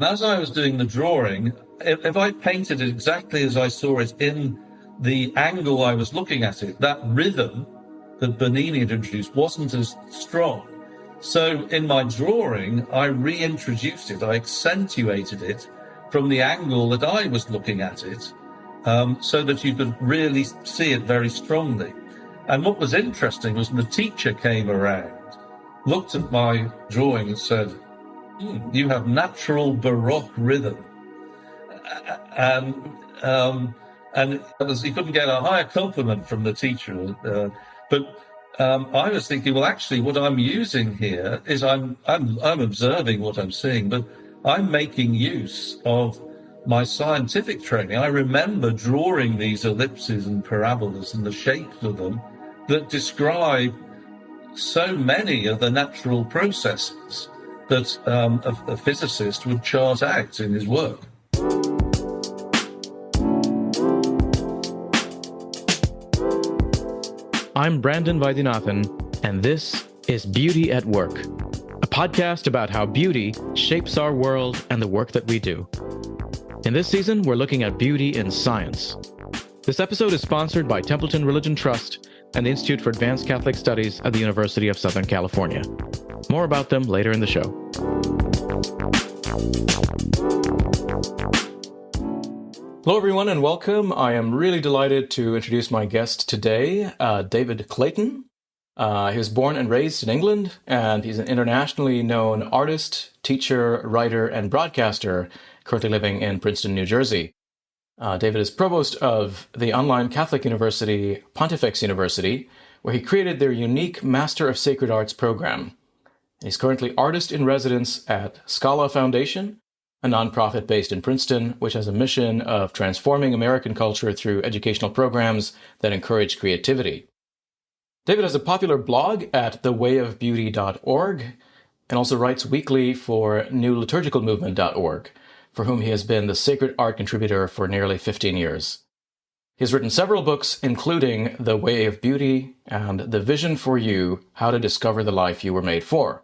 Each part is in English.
And as I was doing the drawing, if I painted it exactly as I saw it in the angle I was looking at it, that rhythm that Bernini had introduced wasn't as strong. So in my drawing, I reintroduced it, I accentuated it from the angle that I was looking at it, so that you could really see it very strongly. And what was interesting was the teacher came around, looked at my drawing and said, you have natural Baroque rhythm. And you couldn't get a higher compliment from the teacher. But I was thinking, well, actually, what I'm using here is I'm observing what I'm seeing, but I'm making use of my scientific training. I remember drawing these ellipses and parabolas and the shapes of them that describe so many of the natural processes that a physicist would chart out in his work. I'm Brandon Vaidyanathan, and this is Beauty at Work, a podcast about how beauty shapes our world and the work that we do. In this season, we're looking at beauty in science. This episode is sponsored by Templeton Religion Trust and the Institute for Advanced Catholic Studies at the University of Southern California. More about them later in the show. Hello, everyone, and welcome. I am really delighted to introduce my guest today, David Clayton. He was born and raised in England, and he's an internationally known artist, teacher, writer, and broadcaster currently living in Princeton, New Jersey. David is provost of the online Catholic university, Pontifex University, where he created their unique Master of Sacred Arts program. He's currently artist in residence at Scala Foundation, a nonprofit based in Princeton, which has a mission of transforming American culture through educational programs that encourage creativity. David has a popular blog at thewayofbeauty.org and also writes weekly for newliturgicalmovement.org, for whom he has been the sacred art contributor for nearly 15 years. He has written several books, including The Way of Beauty and The Vision for You, How to Discover the Life You Were Made For.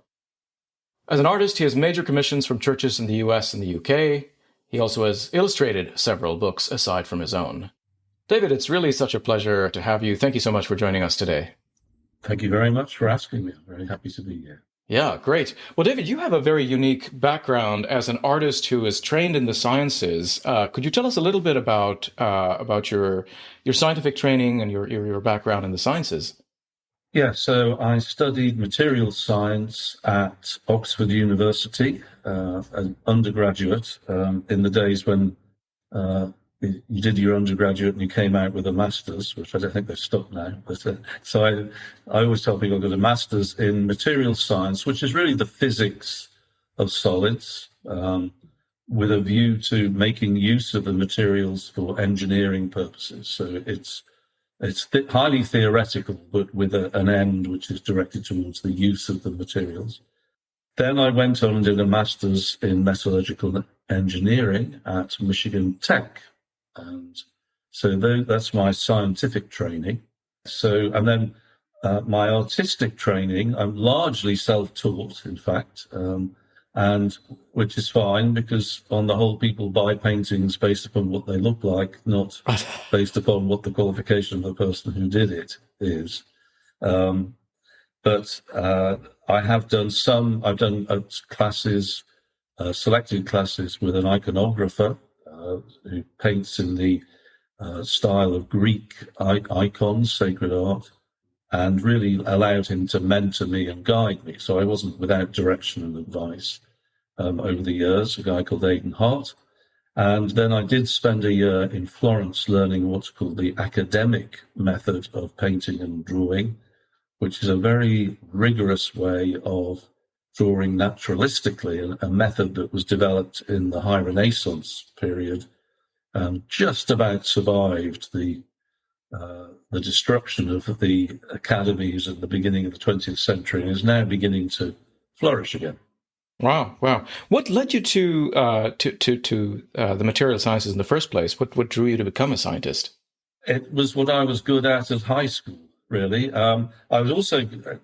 As an artist, he has major commissions from churches in the US and the UK. He also has illustrated several books aside from his own. David, it's really such a pleasure to have you. Thank you so much for joining us today. Thank you very much for asking me. I'm very happy to be here. Yeah, great. Well, David, you have a very unique background as an artist who is trained in the sciences. Could you tell us a little bit about your scientific training and your background in the sciences? Yeah, so I studied materials science at Oxford University as an undergraduate in the days when you did your undergraduate and you came out with a master's, which I don't think they've stopped now. But so I always tell people I've got a master's in materials science, which is really the physics of solids, with a view to making use of the materials for engineering purposes. So it's highly theoretical, but with an end which is directed towards the use of the materials. Then I went on and did a master's in metallurgical engineering at Michigan Tech. And so that's my scientific training. And then my artistic training, I'm largely self-taught, in fact, and which is fine because on the whole, people buy paintings based upon what they look like, not based upon what the qualification of the person who did it is. But I have done I've done classes, selected classes with an iconographer who paints in the style of Greek icons, sacred art, and really allowed him to mentor me and guide me. So I wasn't without direction and advice over the years, a guy called Aidan Hart. And then I did spend a year in Florence learning what's called the academic method of painting and drawing, which is a very rigorous way of drawing naturalistically, a method that was developed in the High Renaissance period, just about survived the destruction of the academies at the beginning of the 20th century and is now beginning to flourish again. Wow. What led you to the material sciences in the first place? What drew you to become a scientist? It was what I was good at high school, really. I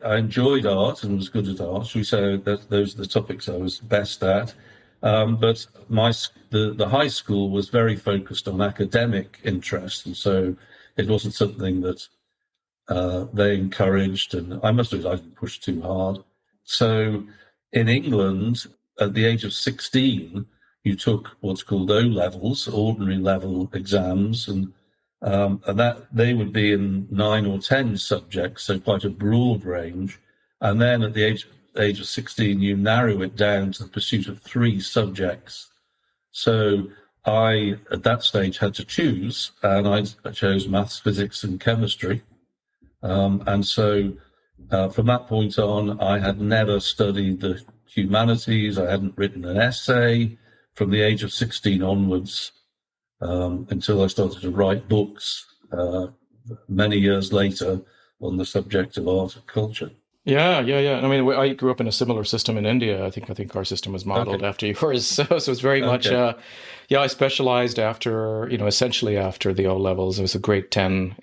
enjoyed art and was good at art. We say that those are the topics I was best at. But the high school was very focused on academic interest, and so it wasn't something that they encouraged, and I must admit I didn't push too hard. So in England, at the age of 16, you took what's called O levels, ordinary level exams, and that they would be in 9 or 10 subjects, so quite a broad range. And then at the age of 16, you narrow it down to the pursuit of 3 subjects. So I, at that stage, had to choose, and I chose maths, physics, and chemistry. And so from that point on, I had never studied the humanities. I hadn't written an essay from the age of 16 onwards until I started to write books many years later on the subject of art and culture. Yeah. I mean, I grew up in a similar system in India. I think our system was modeled after yours. So it's very much, I specialized after, essentially after the O levels. It was a grade 10,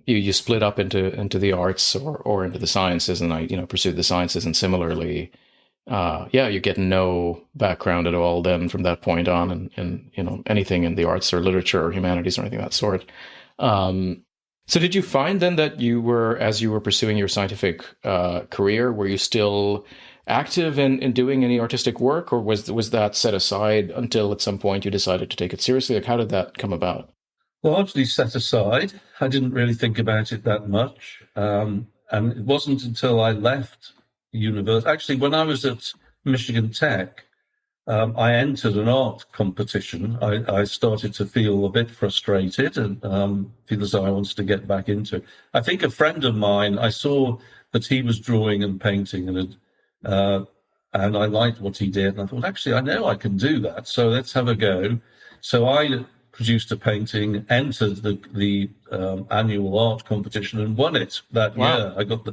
you split up into the arts or into the sciences, and I pursued the sciences, and similarly, you get no background at all then from that point on, and anything in the arts or literature or humanities or anything of that sort. So did you find then that as you were pursuing your scientific career, were you still active in doing any artistic work, or was that set aside until at some point you decided to take it seriously? Like, how did that come about? Largely set aside. I didn't really think about it that much. And it wasn't until I left university. Actually, when I was at Michigan Tech, I entered an art competition. I started to feel a bit frustrated and feel as though I wanted to get back into it. I think a friend of mine, I saw that he was drawing and painting, and I liked what he did. And I thought, actually, I know I can do that. So let's have a go. So I produced a painting, entered the annual art competition, and won it that year. I got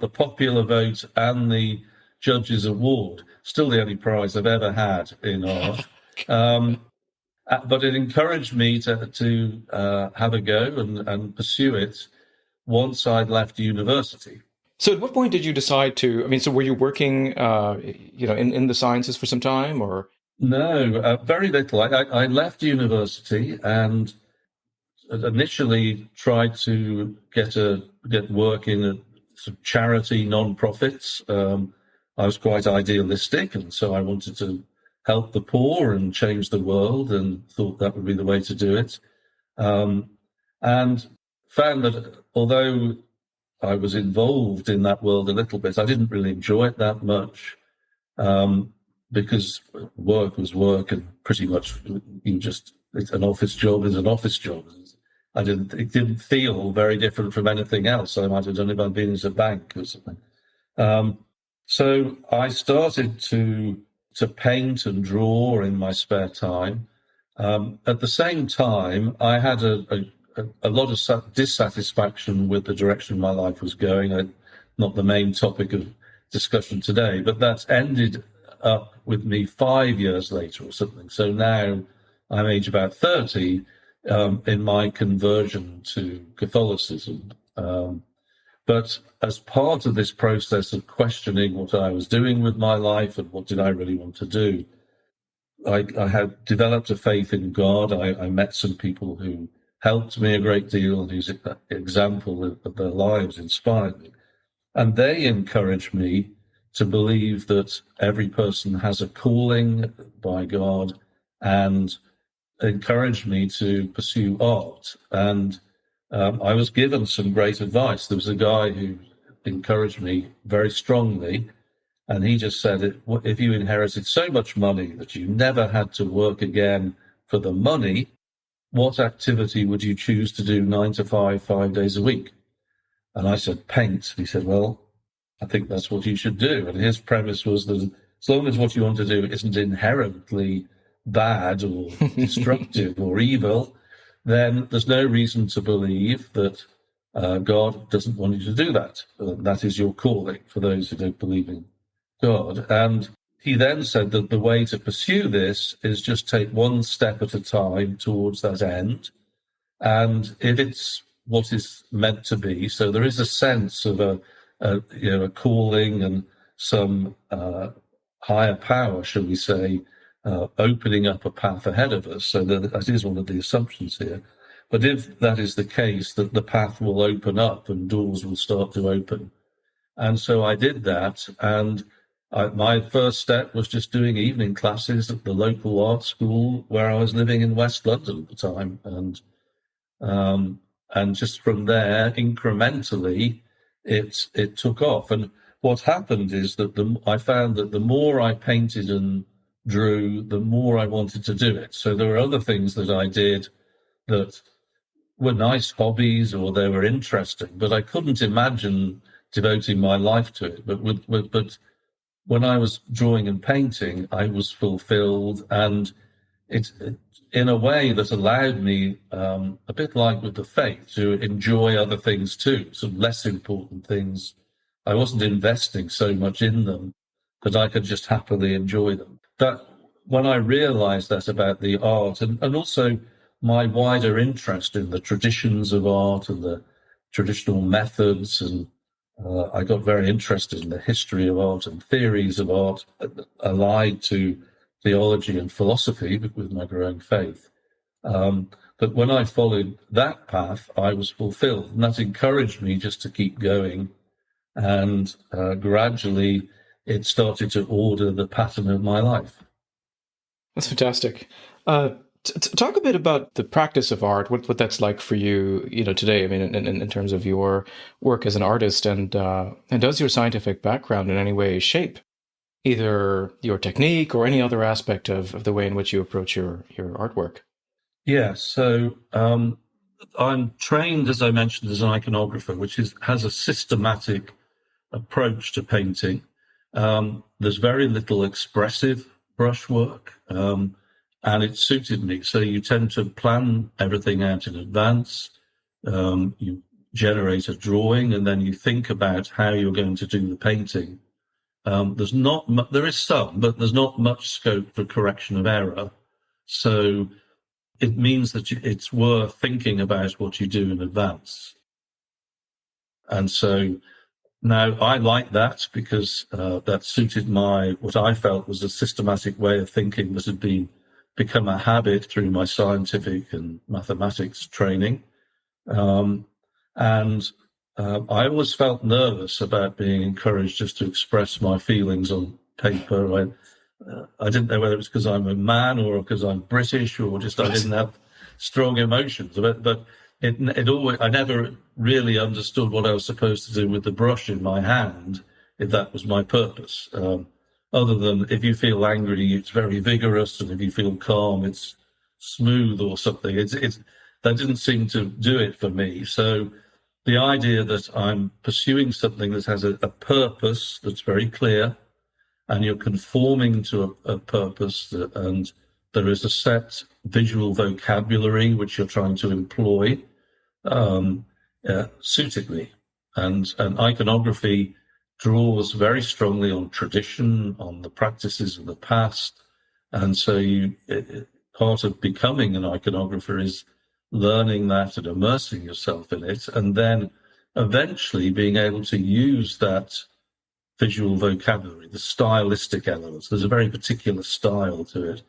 the popular vote and the judges' award. Still the only prize I've ever had in art. But it encouraged me to have a go and pursue it once I'd left university. So at what point did you decide to? I mean, so were you working, in the sciences for some time, or? No, very little. I left university and initially tried to get work in some charity non-profits. I was quite idealistic, and so I wanted to help the poor and change the world, and thought that would be the way to do it. And found that although I was involved in that world a little bit, I didn't really enjoy it that much. Because work was work, and pretty much an office job is an office job. It didn't feel very different from anything else I might have done if I'd been at a bank or something. So I started to paint and draw in my spare time. At the same time, I had a lot of dissatisfaction with the direction my life was going. Not the main topic of discussion today, but that's ended up with me 5 years later or something. So now I'm aged about 30 in my conversion to Catholicism. But as part of this process of questioning what I was doing with my life and what did I really want to do, I had developed a faith in God. I met some people who helped me a great deal and whose example of their lives inspired me. And they encouraged me to believe that every person has a calling by God, and encouraged me to pursue art. And I was given some great advice. There was a guy who encouraged me very strongly, and he just said, if you inherited so much money that you never had to work again for the money, what activity would you choose to do 9 to 5, 5 days a week? And I said, paint. He said, well, I think that's what you should do. And his premise was that as long as what you want to do isn't inherently bad or destructive or evil, then there's no reason to believe that God doesn't want you to do that. That is your calling, for those who don't believe in God. And he then said that the way to pursue this is just take one step at a time towards that end. And if it's what is meant to be, so there is a sense of a calling and some higher power, shall we say, opening up a path ahead of us. So that is one of the assumptions here. But if that is the case, that the path will open up and doors will start to open. And so I did that. And my first step was just doing evening classes at the local art school where I was living in West London at the time. And just from there, incrementally, it took off. And what happened is that I found that the more I painted and drew, the more I wanted to do it. So there were other things that I did that were nice hobbies or they were interesting, but I couldn't imagine devoting my life to it. But when I was drawing and painting, I was fulfilled, and it's in a way that allowed me, a bit like with the faith, to enjoy other things too, some less important things. I wasn't investing so much in them that I could just happily enjoy them. That when I realized that about the art, and also my wider interest in the traditions of art and the traditional methods, and I got very interested in the history of art and theories of art allied to theology and philosophy with my growing faith. But when I followed that path, I was fulfilled, and that encouraged me just to keep going. And gradually, it started to order the pattern of my life. That's fantastic. Talk a bit about the practice of art, what that's like for you, today. I mean, in terms of your work as an artist, and does your scientific background in any way shape either your technique or any other aspect of the way in which you approach your artwork? Yeah, so I'm trained, as I mentioned, as an iconographer, which has a systematic approach to painting. There's very little expressive brushwork, and it suited me. So you tend to plan everything out in advance. You generate a drawing, and then you think about how you're going to do the painting. There is some, but there's not much scope for correction of error. So it means that it's worth thinking about what you do in advance. And so now I like that because that suited what I felt was a systematic way of thinking that had become a habit through my scientific and mathematics training. I always felt nervous about being encouraged just to express my feelings on paper. I didn't know whether it was because I'm a man or because I'm British or just I didn't have strong emotions. But I never really understood what I was supposed to do with the brush in my hand, if that was my purpose. Other than if you feel angry, it's very vigorous, and if you feel calm, it's smooth or something. That didn't seem to do it for me. So the idea that I'm pursuing something that has a purpose that's very clear, and you're conforming to a purpose, and there is a set visual vocabulary which you're trying to employ, suited me. And iconography draws very strongly on tradition, on the practices of the past. And so part of becoming an iconographer is learning that and immersing yourself in it, and then eventually being able to use that visual vocabulary, the stylistic elements. There's a very particular style to it,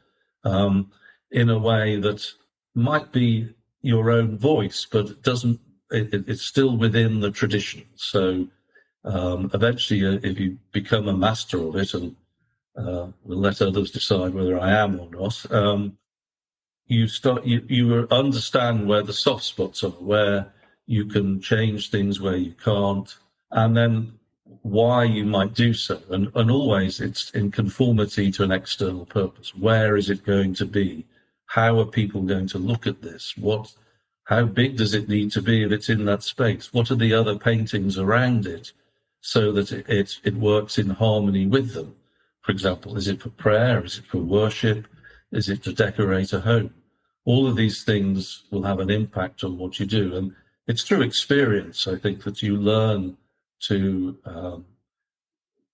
in a way that might be your own voice, but it's still within the tradition. So eventually, if you become a master of it, and we'll let others decide whether I am or not, you understand where the soft spots are, where you can change things, where you can't, and then why you might do so. And always it's in conformity to an external purpose. Where is it going to be? How are people going to look at this? How big does it need to be if it's in that space? What are the other paintings around it so that it works in harmony with them? For example, is it for prayer? Is it for worship? Is it to decorate a home? All of these things will have an impact on what you do. And it's through experience, I think, that you learn to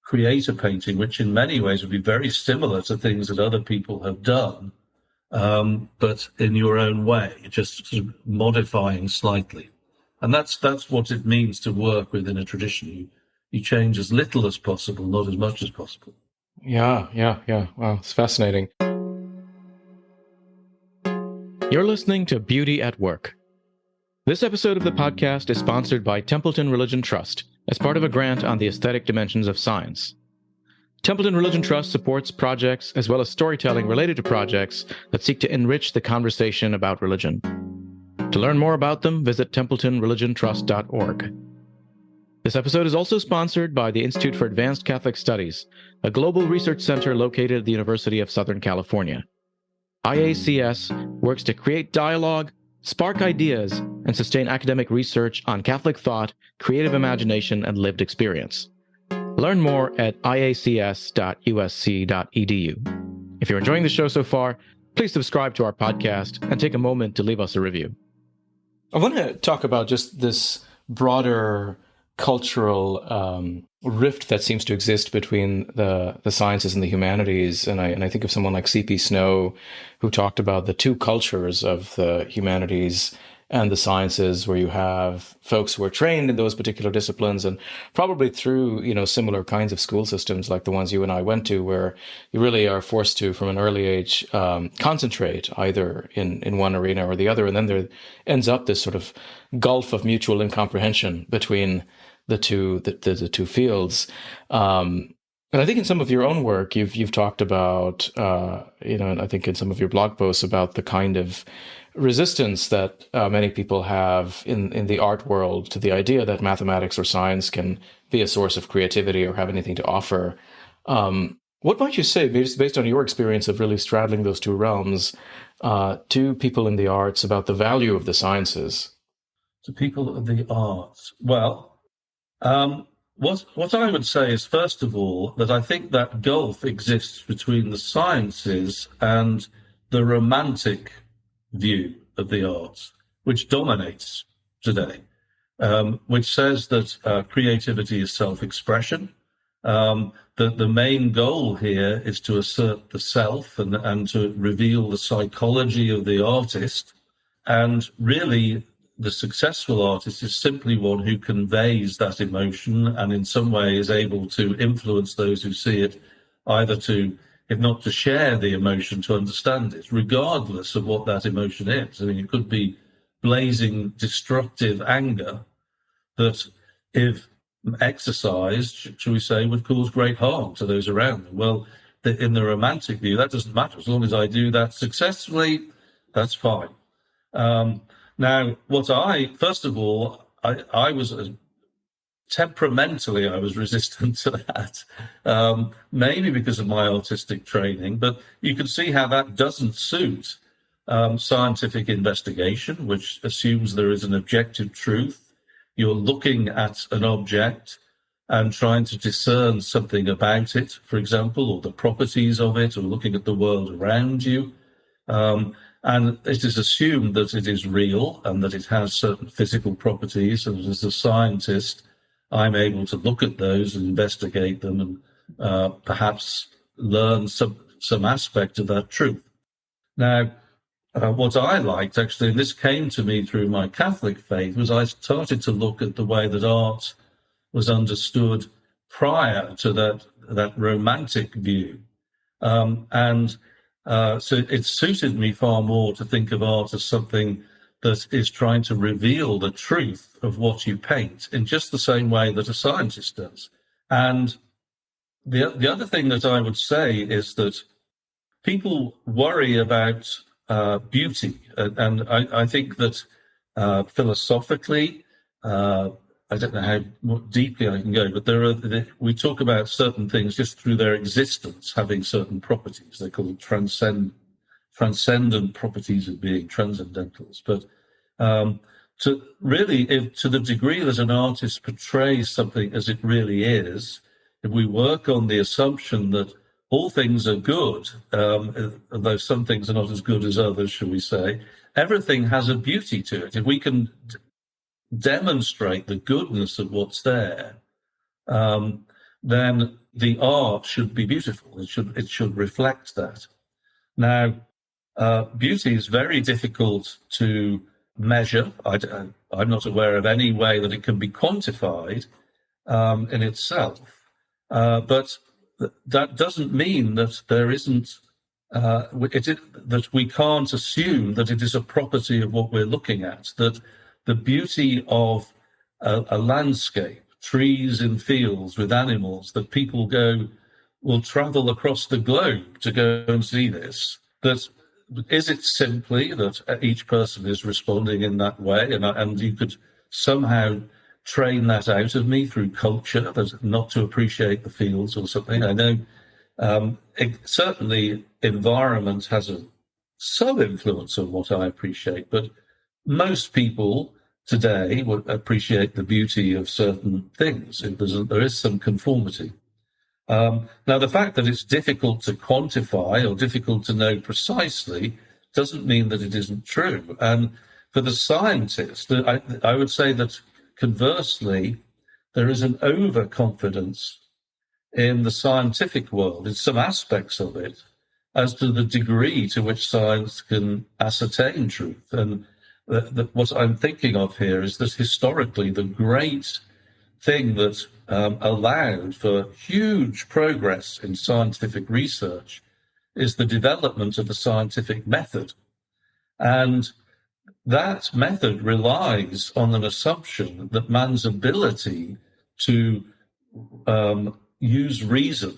create a painting which in many ways would be very similar to things that other people have done, but in your own way, just sort of modifying slightly. And that's what it means to work within a tradition. You change as little as possible, not as much as possible. Yeah. Wow, it's fascinating. You're listening to Beauty at Work. This episode of the podcast is sponsored by Templeton Religion Trust as part of a grant on the aesthetic dimensions of science. Templeton Religion Trust supports projects as well as storytelling related to projects that seek to enrich the conversation about religion. To learn more about them, visit templetonreligiontrust.org. This episode is also sponsored by the Institute for Advanced Catholic Studies, a global research center located at the University of Southern California. IACS works to create dialogue, spark ideas, and sustain academic research on Catholic thought, creative imagination, and lived experience. Learn more at iacs.usc.edu. If you're enjoying the show so far, please subscribe to our podcast and take a moment to leave us a review. I want to talk about just this broader cultural rift that seems to exist between the sciences and the humanities. And I think of someone like C.P. Snow, who talked about the two cultures of the humanities and the sciences, where you have folks who are trained in those particular disciplines, and probably through, similar kinds of school systems like the ones you and I went to, where you really are forced to, from an early age, concentrate either in one arena or the other. And then there ends up this sort of gulf of mutual incomprehension between the two fields. And I think in some of your own work, you've talked about, and I think in some of your blog posts about the kind of resistance that many people have in the art world to the idea that mathematics or science can be a source of creativity or have anything to offer. What might you say, based on your experience of really straddling those two realms, to people in the arts about the value of the sciences? To people of the arts, well, what I would say is, first of all, that I think that gulf exists between the sciences and the romantic view of the arts, which dominates today, which says that creativity is self-expression, that the main goal here is to assert the self and to reveal the psychology of the artist. And really, the successful artist is simply one who conveys that emotion and in some way is able to influence those who see it, either to, if not to share the emotion, to understand it, regardless of what that emotion is. I mean, it could be blazing, destructive anger that, if exercised, shall we say, would cause great harm to those around them. Well, in the romantic view, that doesn't matter. As long as I do that successfully, that's fine. Now, first of all, I was temperamentally, I was resistant to that, maybe because of my artistic training, but you can see how that doesn't suit scientific investigation, which assumes there is an objective truth. You're looking at an object and trying to discern something about it, for example, or the properties of it, or looking at the world around you. And it is assumed that it is real and that it has certain physical properties. And as a scientist, I'm able to look at those and investigate them and perhaps learn some aspect of that truth. Now, what I liked, actually, and this came to me through my Catholic faith, was I started to look at the way that art was understood prior to that romantic view. So it suited me far more to think of art as something that is trying to reveal the truth of what you paint in just the same way that a scientist does. And the other thing that I would say is that people worry about beauty. And I think that philosophically, I don't know how deeply I can go, but we talk about certain things just through their existence having certain properties. They're called transcendent properties of being, transcendentals. But to the degree that an artist portrays something as it really is, if we work on the assumption that all things are good, although some things are not as good as others, shall we say, everything has a beauty to it. If we can demonstrate the goodness of what's there, then the art should be beautiful. It should reflect that. Now, beauty is very difficult to measure. I'm not aware of any way that it can be quantified in itself. But that doesn't mean that there isn't that we can't assume that it is a property of what we're looking at, that the beauty of a landscape, trees in fields with animals, that people will travel across the globe to go and see this. That is it simply that each person is responding in that way, and you could somehow train that out of me through culture, that not to appreciate the fields or something. I know certainly environment has some influence on what I appreciate, but most people today would appreciate the beauty of certain things. There is some conformity. Now, the fact that it's difficult to quantify or difficult to know precisely doesn't mean that it isn't true. And for the scientist, I would say that conversely, there is an overconfidence in the scientific world, in some aspects of it, as to the degree to which science can ascertain truth. And what I'm thinking of here is that historically, the great thing that allowed for huge progress in scientific research is the development of the scientific method. And that method relies on an assumption that man's ability to use reason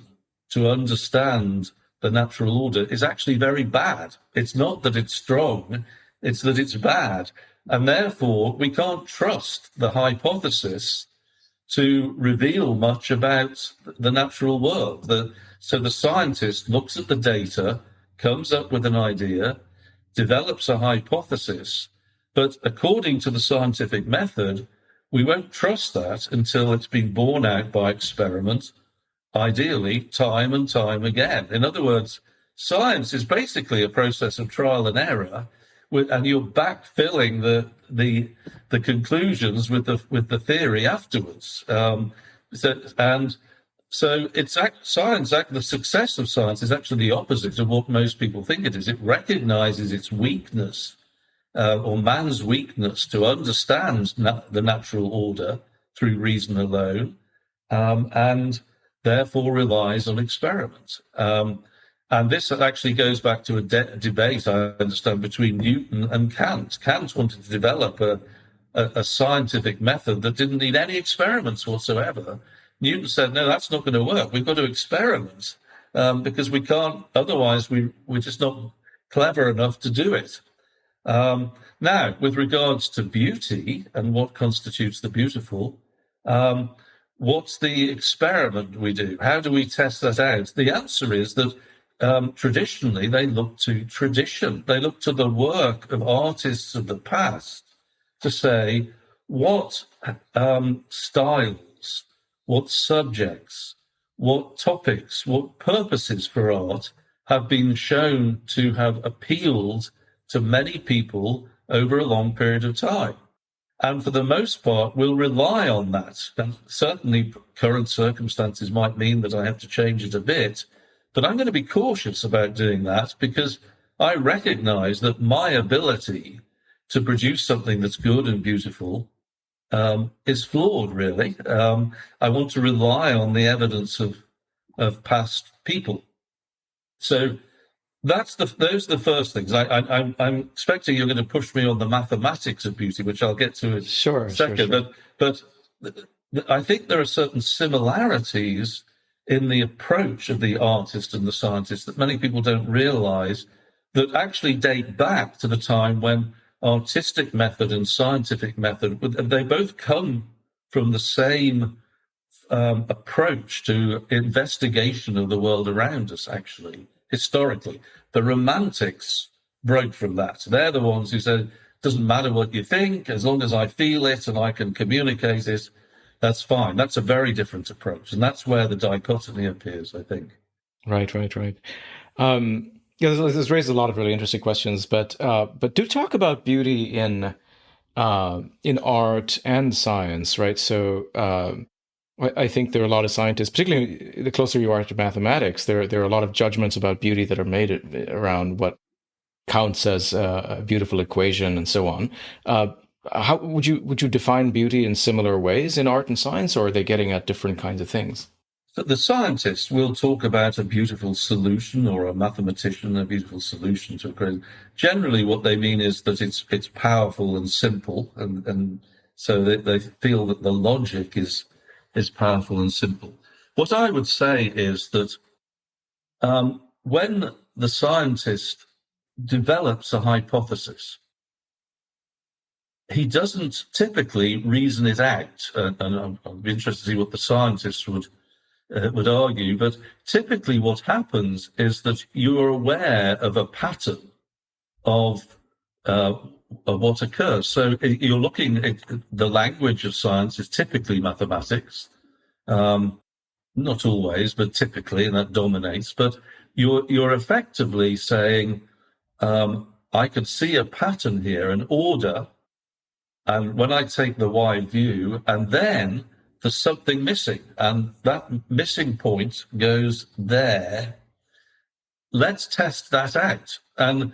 to understand the natural order is actually very bad. It's not that it's strong, it's that it's bad. And therefore, we can't trust the hypothesis to reveal much about the natural world. So the scientist looks at the data, comes up with an idea, develops a hypothesis, but according to the scientific method, we won't trust that until it's been borne out by experiment, ideally time and time again. In other words, science is basically a process of trial and error, and you're backfilling the conclusions with the theory afterwards. So it's science. The success of science is actually the opposite of what most people think it is. It recognizes its weakness, or man's weakness, to understand the natural order through reason alone, and therefore relies on experiment. And this actually goes back to a debate, I understand, between Newton and Kant. Kant wanted to develop a scientific method that didn't need any experiments whatsoever. Newton said, no, that's not going to work. We've got to experiment because we can't, otherwise we're just not clever enough to do it. Now, with regards to beauty and what constitutes the beautiful, what's the experiment we do? How do we test that out? The answer is that traditionally they look to tradition. They look to the work of artists of the past to say what styles, what subjects, what topics, what purposes for art have been shown to have appealed to many people over a long period of time. And for the most part, we'll rely on that. And certainly current circumstances might mean that I have to change it a bit, but I'm going to be cautious about doing that because I recognize that my ability to produce something that's good and beautiful is flawed, really. I want to rely on the evidence of past people. So those are the first things. I'm expecting you're going to push me on the mathematics of beauty, which I'll get to in a second. Sure. But I think there are certain similarities in the approach of the artist and the scientist that many people don't realize, that actually date back to the time when artistic method and scientific method, they both come from the same approach to investigation of the world around us, actually, historically. The Romantics broke from that. They're the ones who said, it doesn't matter what you think, as long as I feel it and I can communicate it, that's fine. That's a very different approach. And that's where the dichotomy appears, I think. Right. This raises a lot of really interesting questions, but do talk about beauty in art and science, right? So I think there are a lot of scientists, particularly the closer you are to mathematics, there are a lot of judgments about beauty that are made around what counts as a beautiful equation and so on. How would you define beauty in similar ways in art and science, or are they getting at different kinds of things? the scientists will talk about a beautiful solution, or a mathematician, a beautiful solution to a equation. Generally, what they mean is that it's powerful and simple, and so they feel that the logic is powerful and simple. What I would say is that when the scientist develops a hypothesis, he doesn't typically reason it out, and I'd be interested to see what the scientists would argue, but typically what happens is that you are aware of a pattern of what occurs. So you're looking at the language of science is typically mathematics, not always, but typically, and that dominates. But you're effectively saying, I could see a pattern here, an order, and when I take the wide view, and then there's something missing, and that missing point goes there. Let's test that out. And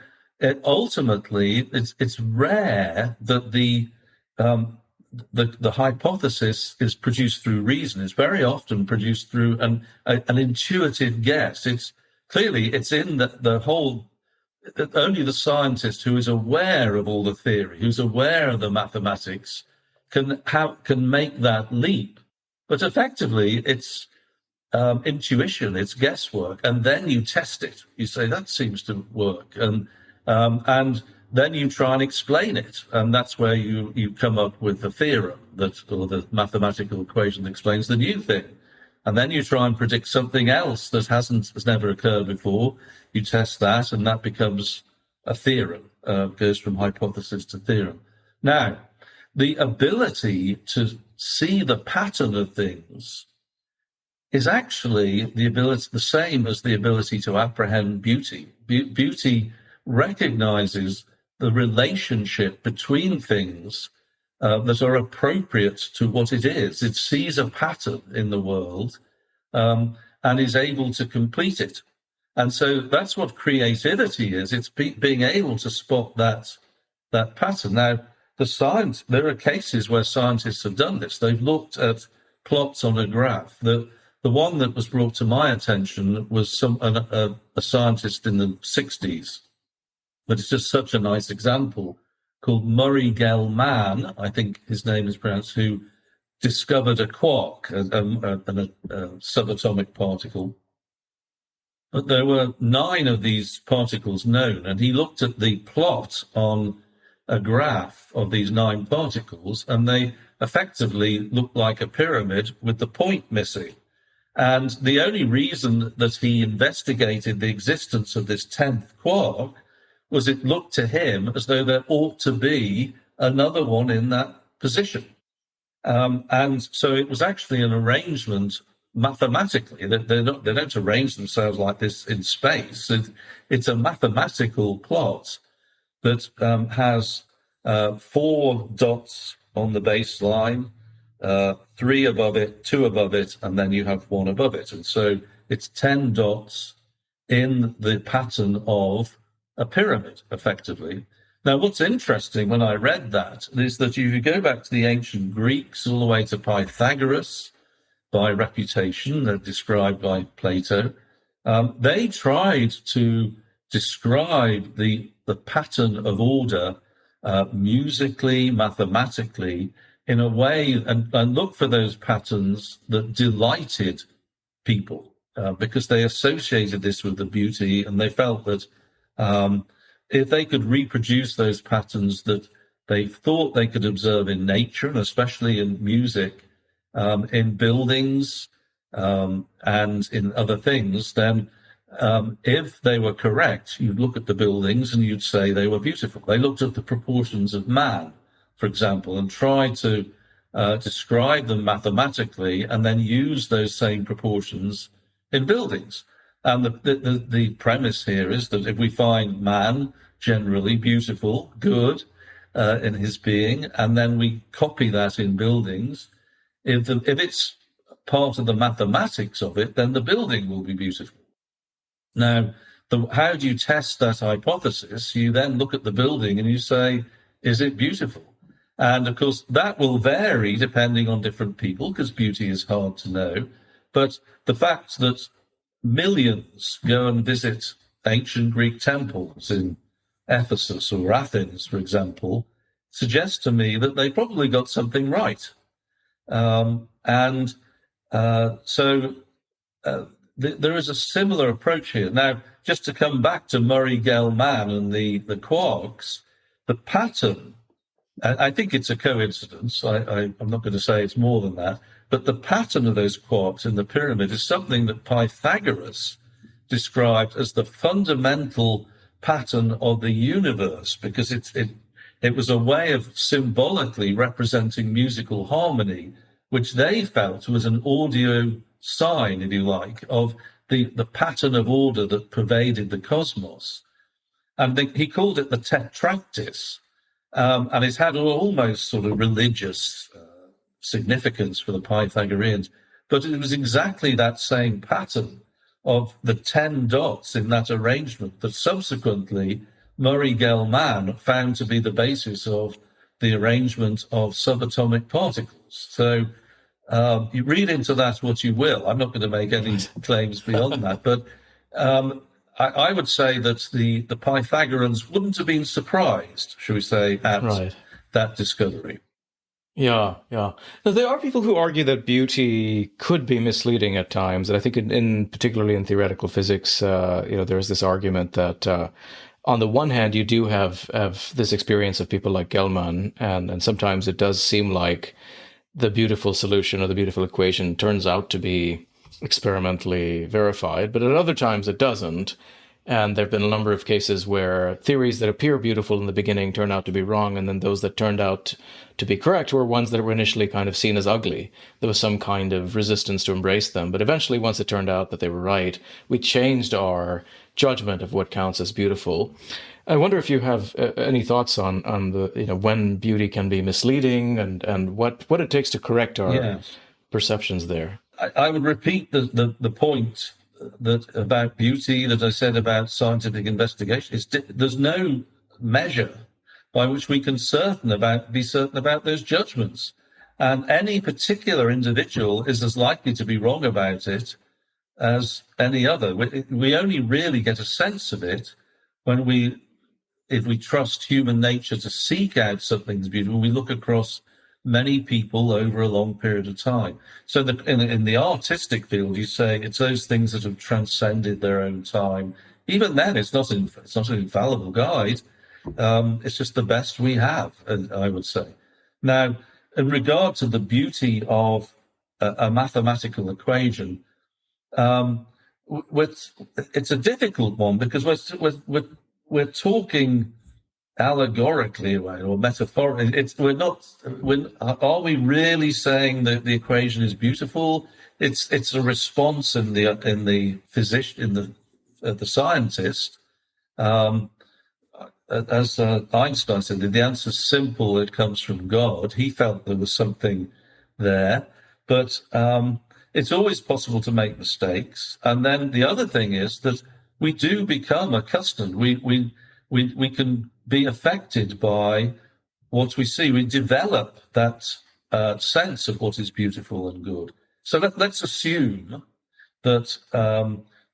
ultimately, it's rare that the hypothesis is produced through reason. It's very often produced through an intuitive guess. It's in the whole. Only the scientist who is aware of all the theory, who's aware of the mathematics, can make that leap. But effectively, it's intuition, it's guesswork, and then you test it. You say that seems to work, and then you try and explain it, and that's where you come up with the theorem or the mathematical equation that explains the new thing. And then you try and predict something else that has never occurred before. You test that, and that becomes a theorem, goes from hypothesis to theorem. Now, the ability to see the pattern of things is actually the same as the ability to apprehend beauty. Beauty recognizes the relationship between things that are appropriate to what it is. It sees a pattern in the world and is able to complete it. And so that's what creativity is. It's being able to spot that pattern. Now, there are cases where scientists have done this. They've looked at plots on a graph. The one that was brought to my attention was a scientist in the 60s, but it's just such a nice example, called Murray Gell-Mann, I think his name is pronounced, who discovered a quark, a subatomic particle. But there were 9 of these particles known, and he looked at the plot on a graph of these 9 particles, and they effectively looked like a pyramid with the point missing. And the only reason that he investigated the existence of this 10th quark was it looked to him as though there ought to be another one in that position. And so it was actually an arrangement mathematically. They don't arrange themselves like this in space. It's a mathematical plot that has 4 dots on the baseline, 3 above it, 2 above it, and then you have 1 above it. And so it's 10 dots in the pattern of a pyramid, effectively. Now, what's interesting when I read that is that if you go back to the ancient Greeks, all the way to Pythagoras, by reputation, they're described by Plato, they tried to describe the pattern of order musically, mathematically, in a way, and look for those patterns that delighted people, because they associated this with the beauty, and they felt that if they could reproduce those patterns that they thought they could observe in nature, and especially in music, in buildings, and in other things, then if they were correct, you'd look at the buildings and you'd say they were beautiful. They looked at the proportions of man, for example, and tried to describe them mathematically, and then use those same proportions in buildings. And the premise here is that if we find man generally beautiful, good in his being, and then we copy that in buildings, if it's part of the mathematics of it, then the building will be beautiful. Now, how do you test that hypothesis? You then look at the building and you say, is it beautiful? And of course, that will vary depending on different people, because beauty is hard to know. But the fact that millions go and visit ancient Greek temples in Ephesus or Athens, for example, suggests to me that they probably got something right. There is a similar approach here. Now, just to come back to Murray-Gell-Mann and the quarks, the pattern, I think it's a coincidence. I'm not going to say it's more than that, but the pattern of those quarks in the pyramid is something that Pythagoras described as the fundamental pattern of the universe, because it was a way of symbolically representing musical harmony, which they felt was an audio sign, if you like, of the pattern of order that pervaded the cosmos. And he called it the tetractys, and it's had almost sort of religious significance for the Pythagoreans. But it was exactly that same pattern of the 10 dots in that arrangement that subsequently Murray-Gell-Mann found to be the basis of the arrangement of subatomic particles. So you read into that what you will. I'm not going to make any claims beyond that, but I would say that the Pythagoreans wouldn't have been surprised, shall we say, at that discovery. Yeah. Now, there are people who argue that beauty could be misleading at times, and I think, particularly in theoretical physics, there's this argument that on the one hand, you do have this experience of people like Gell-Mann, and sometimes it does seem like the beautiful solution or the beautiful equation turns out to be experimentally verified, but at other times it doesn't. And there have been a number of cases where theories that appear beautiful in the beginning turn out to be wrong, and then those that turned out to be correct were ones that were initially kind of seen as ugly. There was some kind of resistance to embrace them, but eventually, once it turned out that they were right, we changed our judgment of what counts as beautiful. I wonder if you have any thoughts on the when beauty can be misleading and what it takes to correct our perceptions there. I would repeat the point that about beauty that I said about scientific investigation. There's no measure by which we can be certain about those judgments, and any particular individual is as likely to be wrong about it as any other. We only really get a sense of it if we trust human nature to seek out something that's beautiful. We look across many people over a long period of time. So in the artistic field, you say it's those things that have transcended their own time. Even then, it's not an infallible guide. It's just the best we have, I would say. Now, in regard to the beauty of a mathematical equation, it's a difficult one because we're talking allegorically or metaphorically. Are we really saying that the equation is beautiful? It's a response in the physician, the scientist. As Einstein said, the answer's simple. It comes from God. He felt there was something there, but it's always possible to make mistakes. And then the other thing is that we do become accustomed. We can be affected by what we see. We develop that sense of what is beautiful and good. So let's assume that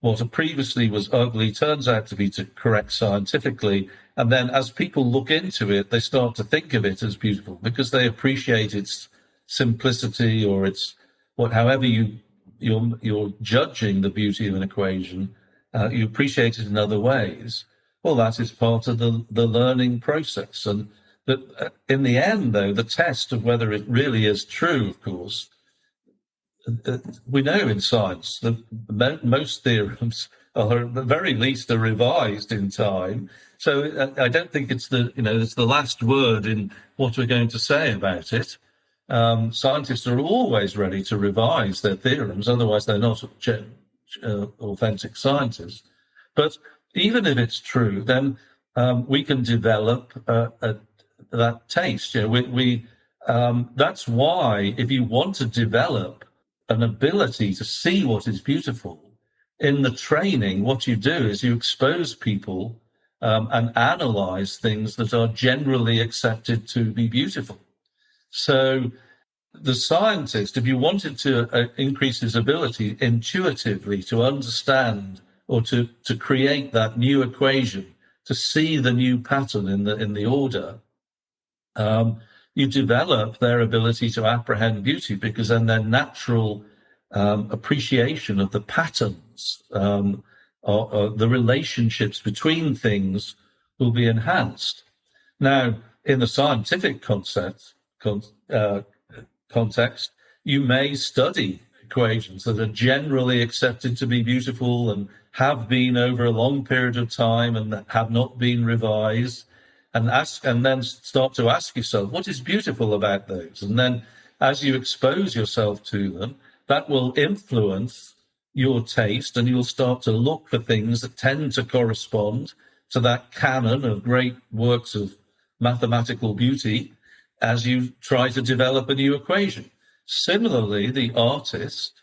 what previously was ugly turns out to be correct scientifically. And then as people look into it, they start to think of it as beautiful because they appreciate its simplicity or however you're judging the beauty of an equation, you appreciate it in other ways. Well, that is part of the learning process. And in the end, though, the test of whether it really is true, of course, we know in science that most theorems are, at the very least, are revised in time. So I don't think it's the last word in what we're going to say about it. Scientists are always ready to revise their theorems, otherwise they're not authentic scientists. But even if it's true, then we can develop that taste. That's why if you want to develop an ability to see what is beautiful in the training, what you do is you expose people and analyze things that are generally accepted to be beautiful. So the scientist, if you wanted to increase his ability intuitively to understand or to create that new equation, to see the new pattern in the order, you develop their ability to apprehend beauty, because then their natural appreciation of the patterns, or the relationships between things will be enhanced. Now, in the scientific context, you may study equations that are generally accepted to be beautiful and have been over a long period of time and that have not been revised, and then start to ask yourself, what is beautiful about those? And then as you expose yourself to them, that will influence your taste, and you'll start to look for things that tend to correspond to that canon of great works of mathematical beauty as you try to develop a new equation. Similarly, the artist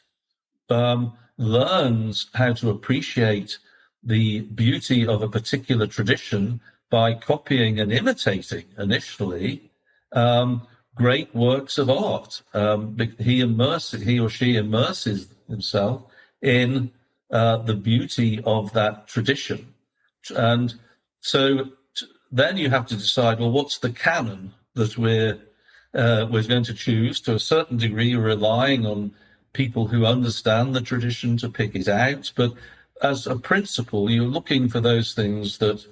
learns how to appreciate the beauty of a particular tradition by copying and imitating, initially, great works of art. He or she immerses himself in the beauty of that tradition. And so then you have to decide, well, what's the canon that we're going to choose? To a certain degree, relying on people who understand the tradition to pick it out. But as a principle, you're looking for those things that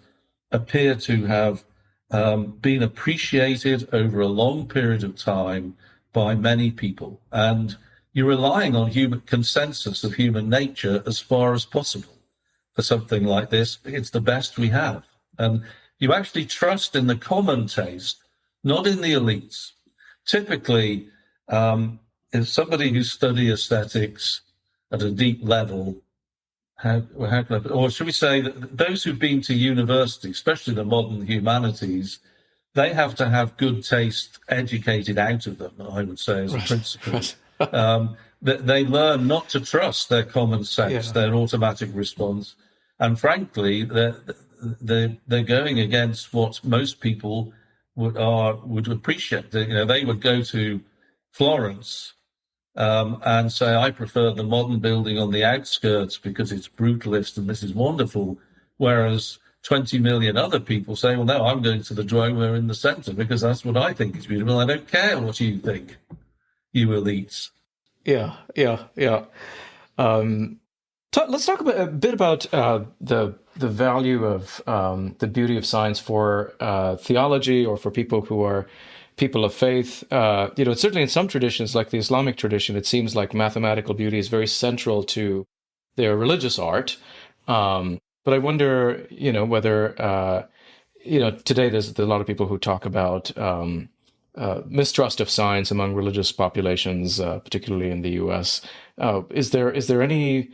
appear to have been appreciated over a long period of time by many people. And you're relying on human consensus of human nature as far as possible for something like this. It's the best we have. And you actually trust in the common taste, not in the elites. Typically, if somebody who study aesthetics at a deep level, or should we say that those who've been to university, especially the modern humanities, they have to have good taste educated out of them, I would say, as a principle. They learn not to trust their common sense, their automatic response. And frankly, they're going against what most people would appreciate. They would go to Florence and say, I prefer the modern building on the outskirts because it's brutalist and this is wonderful. Whereas 20 million other people say, well, no, I'm going to the Duomo in the center because that's what I think is beautiful. I don't care what you think, you elites. Yeah. Let's talk a bit about the value of the beauty of science for theology, or for people who are people of faith. Certainly in some traditions, like the Islamic tradition, it seems like mathematical beauty is very central to their religious art. But I wonder, whether today there's a lot of people who talk about mistrust of science among religious populations, particularly in the U.S. Is there any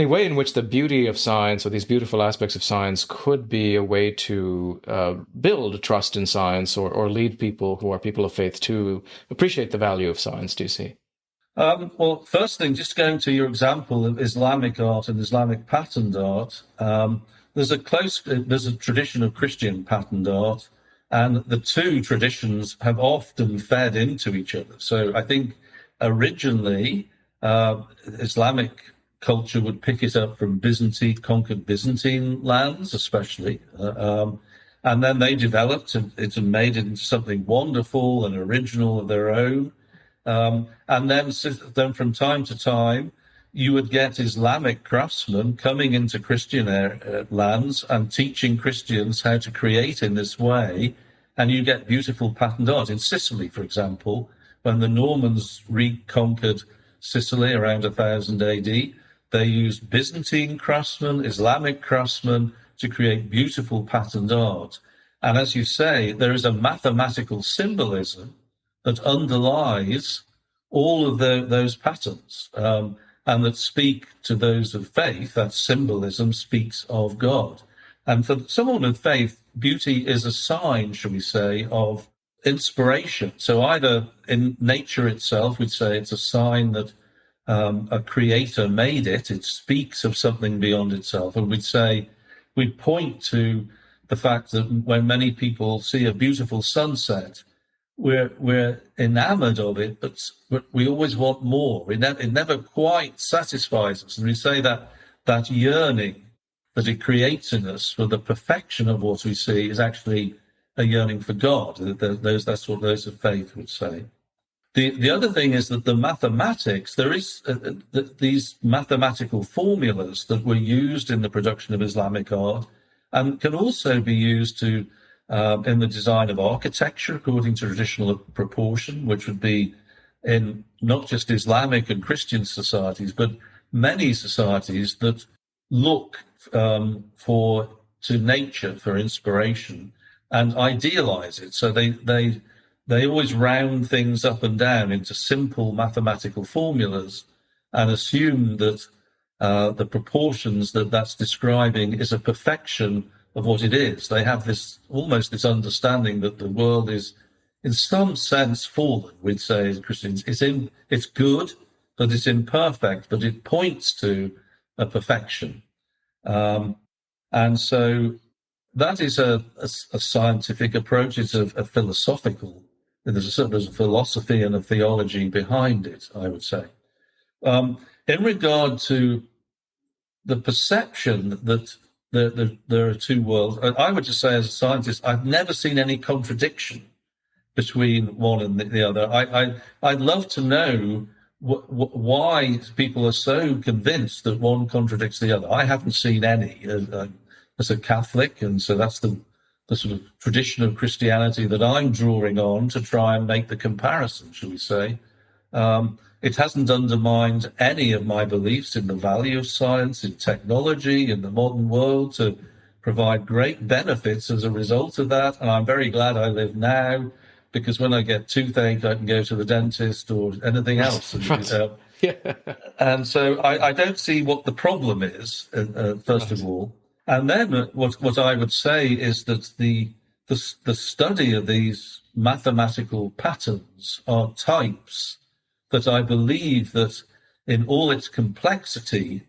way in which the beauty of science, or these beautiful aspects of science, could be a way to build trust in science, or lead people who are people of faith to appreciate the value of science, do you see? Well, first thing, just going to your example of Islamic art and Islamic patterned art, there's a tradition of Christian patterned art, and the two traditions have often fed into each other. So I think originally Islamic culture would pick it up from conquered Byzantine lands, especially. And then they developed it and made it into something wonderful and original of their own. And then from time to time, you would get Islamic craftsmen coming into Christian lands and teaching Christians how to create in this way. And you get beautiful patterned art. In Sicily, for example, when the Normans reconquered Sicily around 1000 AD, they used Byzantine craftsmen, Islamic craftsmen to create beautiful patterned art. And as you say, there is a mathematical symbolism that underlies all of those patterns, and that speak to those of faith. That symbolism speaks of God. And for someone of faith, beauty is a sign, shall we say, of inspiration. So either in nature itself, we'd say it's a sign that a creator made it speaks of something beyond itself. And we'd point to the fact that when many people see a beautiful sunset, we're enamored of it, but we always want more. It never quite satisfies us, and we say that yearning that it creates in us for the perfection of what we see is actually a yearning for God. That's what those of faith would say. The other thing is that the mathematics, there is these mathematical formulas that were used in the production of Islamic art and can also be used to in the design of architecture according to traditional proportion, which would be in not just Islamic and Christian societies, but many societies that look to nature for inspiration and idealize it. So they always round things up and down into simple mathematical formulas and assume that the proportions that's describing is a perfection of what it is. They have this understanding that the world is, in some sense, fallen. We'd say as Christians, it's good, but it's imperfect, but it points to a perfection. And so that is a scientific approach. It's a philosophical. There's a philosophy and a theology behind it, I would say. In regard to the perception that there are two worlds, I would just say as a scientist, I've never seen any contradiction between one and the other. I'd love to know why people are so convinced that one contradicts the other. I haven't seen any as a Catholic, and so that's the sort of tradition of Christianity that I'm drawing on to try and make the comparison, shall we say. It hasn't undermined any of my beliefs in the value of science, in technology, in the modern world, to provide great benefits as a result of that. And I'm very glad I live now, because when I get toothache, I can go to the dentist or anything else. And so I don't see what the problem is, first of all. And then what I would say is that the study of these mathematical patterns are types that I believe that in all its complexity,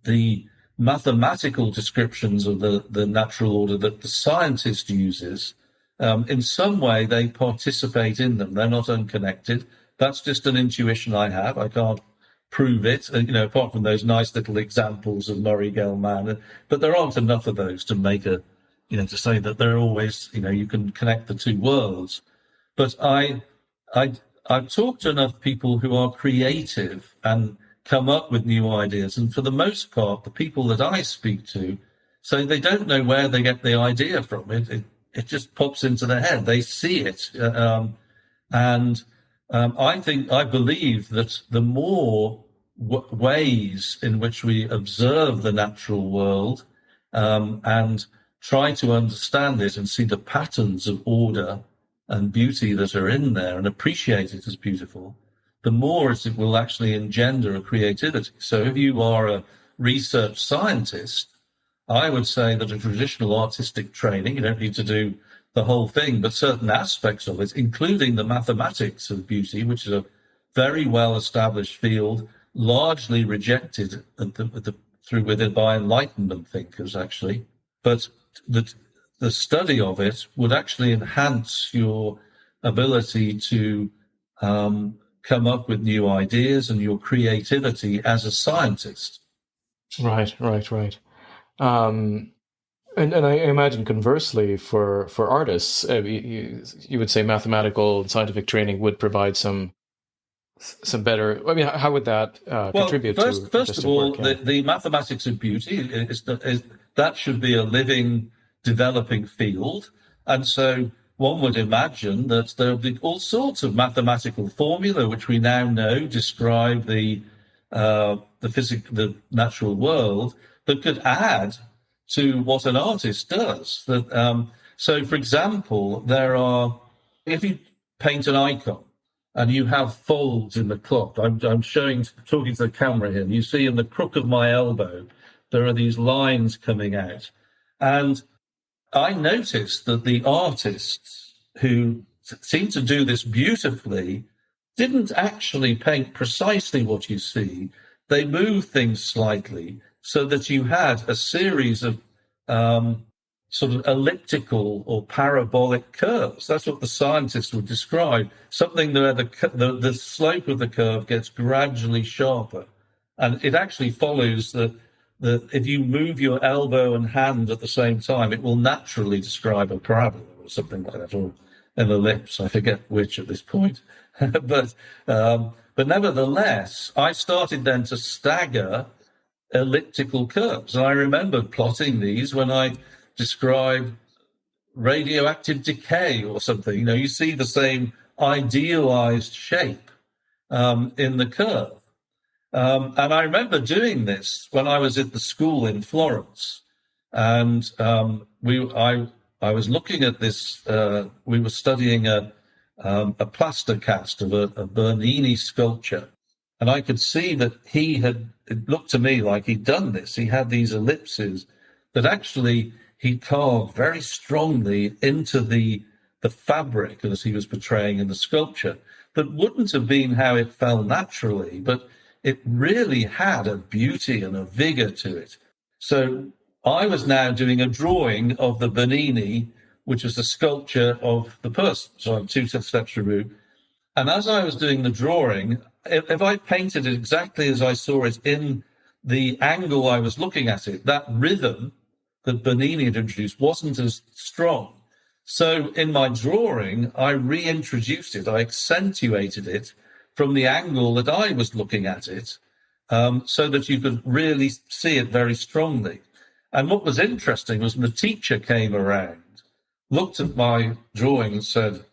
the mathematical descriptions of the natural order that the scientist uses, in some way they participate in them. They're not unconnected. That's just an intuition I have. I can't prove it, apart from those nice little examples of Murray-Gell-Mann. But there aren't enough of those to make to say that they're always, you can connect the two worlds. But I've talked to enough people who are creative and come up with new ideas. And for the most part, the people that I speak to say they don't know where they get the idea from. It just pops into their head. They see it. I believe that the more ways in which we observe the natural world and try to understand it and see the patterns of order and beauty that are in there and appreciate it as beautiful, the more it will actually engender a creativity. So if you are a research scientist, I would say that a traditional artistic training, you don't need to do the whole thing, but certain aspects of it, including the mathematics of beauty, which is a very well-established field, largely rejected by Enlightenment thinkers, actually. But the study of it would actually enhance your ability to come up with new ideas and your creativity as a scientist. Right. And I imagine conversely for artists, you would say mathematical and scientific training would provide some better. I mean, how would that contribute to? First of all, the mathematics of beauty that should be a living, developing field, and so one would imagine that there would be all sorts of mathematical formula which we now know describe the natural world that could add to what an artist does. So, for example, if you paint an icon and you have folds in the cloth, I'm talking to the camera here, and you see in the crook of my elbow, there are these lines coming out. And I noticed that the artists who seem to do this beautifully didn't actually paint precisely what you see. They moved things slightly so that you had a series of sort of elliptical or parabolic curves. That's what the scientists would describe, something where the slope of the curve gets gradually sharper. And it actually follows that if you move your elbow and hand at the same time, it will naturally describe a parabola or something like that, or an ellipse. I forget which at this point. But nevertheless, I started then to stagger elliptical curves. And I remember plotting these when I describe radioactive decay or something. You see the same idealized shape in the curve. And I remember doing this when I was at the school in Florence. And I was looking at this, we were studying a plaster cast of a Bernini sculpture. And I could see that it looked to me like he'd done this. He had these ellipses that actually he carved very strongly into the fabric as he was portraying in the sculpture. That wouldn't have been how it fell naturally, but it really had a beauty and a vigor to it. So I was now doing a drawing of the Bernini, which was the sculpture of the person. So I'm 2 steps removed. And as I was doing the drawing, if I painted it exactly as I saw it in the angle I was looking at it, that rhythm that Bernini had introduced wasn't as strong. So in my drawing, I reintroduced it. I accentuated it from the angle that I was looking at it, so that you could really see it very strongly. And what was interesting was the teacher came around, looked at my drawing and said,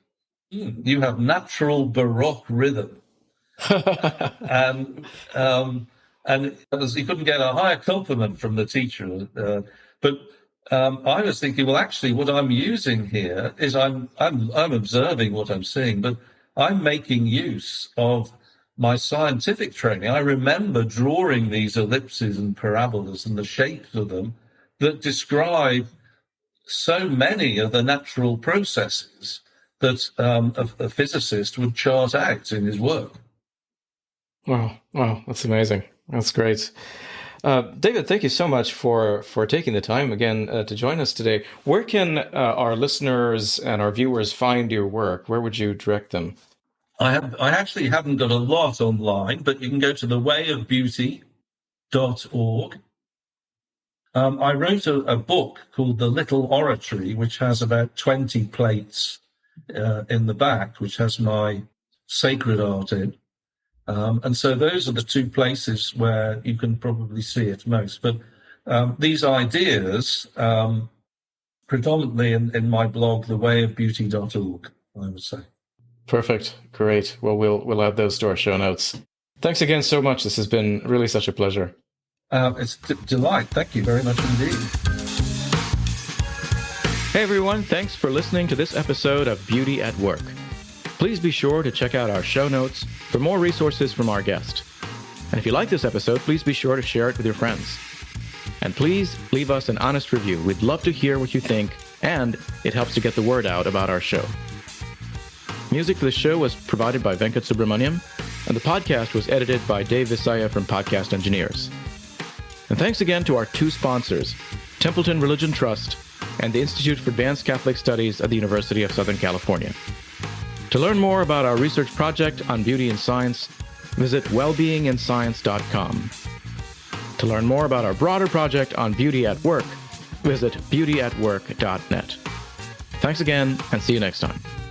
you have natural Baroque rhythm. and he couldn't get a higher compliment from the teacher. But I was thinking, well, actually, what I'm using here is I'm observing what I'm seeing, but I'm making use of my scientific training. I remember drawing these ellipses and parabolas and the shapes of them that describe so many of the natural processes that a physicist would chart out in his work. Wow, that's amazing. That's great. David, thank you so much for taking the time again to join us today. Where can our listeners and our viewers find your work? Where would you direct them? I actually haven't got a lot online, but you can go to thewayofbeauty.org. I wrote a book called The Little Oratory, which has about 20 plates in the back, which has my sacred art in. And so those are the 2 places where you can probably see it most. But these ideas, predominantly in my blog, thewayofbeauty.org, I would say. Perfect. Great. Well, we'll add those to our show notes. Thanks again so much. This has been really such a pleasure. It's a delight. Thank you very much indeed. Hey, everyone. Thanks for listening to this episode of Beauty at Work. Please be sure to check out our show notes for more resources from our guest. And if you like this episode, please be sure to share it with your friends. And please leave us an honest review. We'd love to hear what you think, and it helps to get the word out about our show. Music for the show was provided by Venkat Subramaniam, and the podcast was edited by Dave Visaya from Podcast Engineers. And thanks again to our 2 sponsors, Templeton Religion Trust and the Institute for Advanced Catholic Studies at the University of Southern California. To learn more about our research project on beauty and science, visit wellbeinginscience.com. To learn more about our broader project on beauty at work, visit beautyatwork.net. Thanks again, and see you next time.